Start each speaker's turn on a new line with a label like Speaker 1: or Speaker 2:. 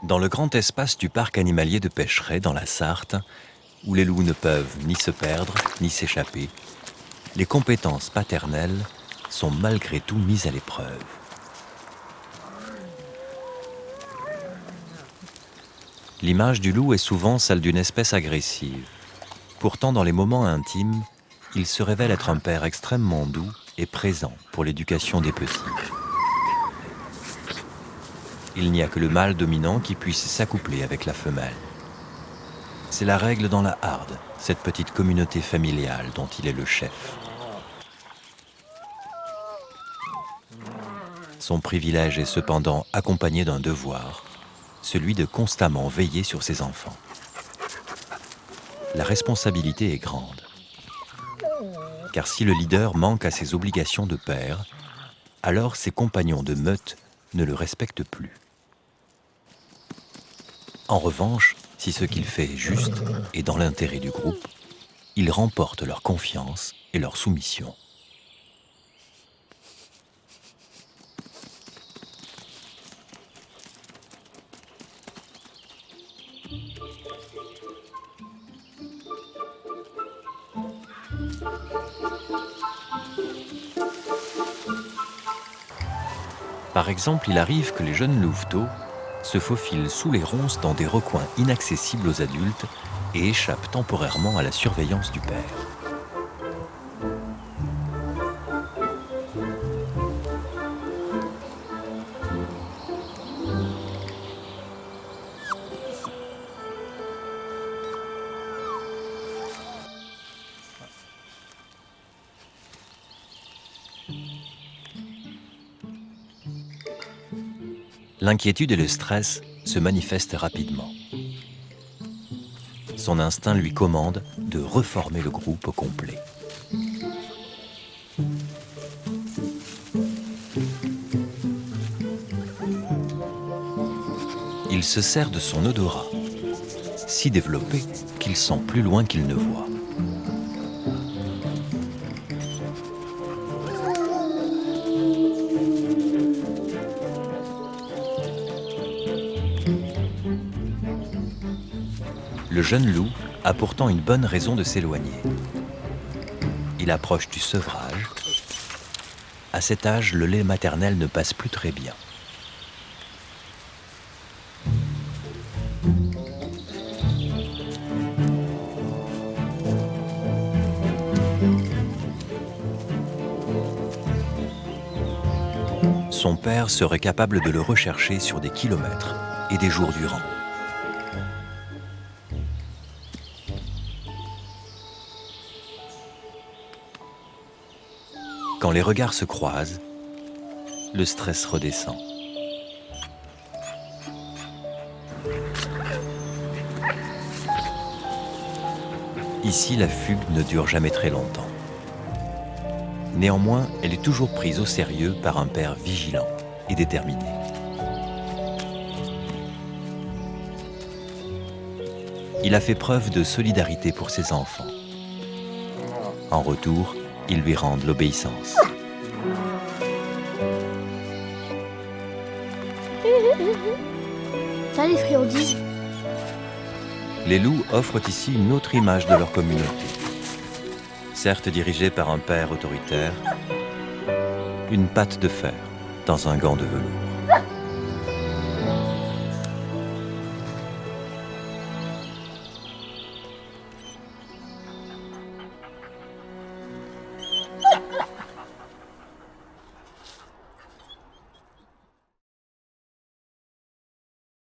Speaker 1: Dans le grand espace du parc animalier de Pêcheret, dans la Sarthe, où les loups ne peuvent ni se perdre, ni s'échapper, les compétences paternelles sont malgré tout mises à l'épreuve. L'image du loup est souvent celle d'une espèce agressive. Pourtant, dans les moments intimes, il se révèle être un père extrêmement doux et présent pour l'éducation des petits. Il n'y a que le mâle dominant qui puisse s'accoupler avec la femelle. C'est la règle dans la harde, cette petite communauté familiale dont il est le chef. Son privilège est cependant accompagné d'un devoir, celui de constamment veiller sur ses enfants. La responsabilité est grande, car si le leader manque à ses obligations de père, alors ses compagnons de meute ne le respectent plus. En revanche, si ce qu'il fait est juste et dans l'intérêt du groupe, il remporte leur confiance et leur soumission. Par exemple, il arrive que les jeunes louveteaux se faufilent sous les ronces dans des recoins inaccessibles aux adultes et échappent temporairement à la surveillance du père. L'inquiétude et le stress se manifestent rapidement. Son instinct lui commande de reformer le groupe au complet. Il se sert de son odorat, si développé qu'il sent plus loin qu'il ne voit. Le jeune loup a pourtant une bonne raison de s'éloigner. Il approche du sevrage. À cet âge, le lait maternel ne passe plus très bien. Son père serait capable de le rechercher sur des kilomètres et des jours durant. Quand les regards se croisent, le stress redescend. Ici, la fugue ne dure jamais très longtemps. Néanmoins, elle est toujours prise au sérieux par un père vigilant et déterminé. Il a fait preuve de solidarité pour ses enfants. En retour, ils lui rendent l'obéissance.
Speaker 2: Ça, les friandises.
Speaker 1: Les loups offrent ici une autre image de leur communauté. Certes dirigée par un père autoritaire, une patte de fer dans un gant de velours.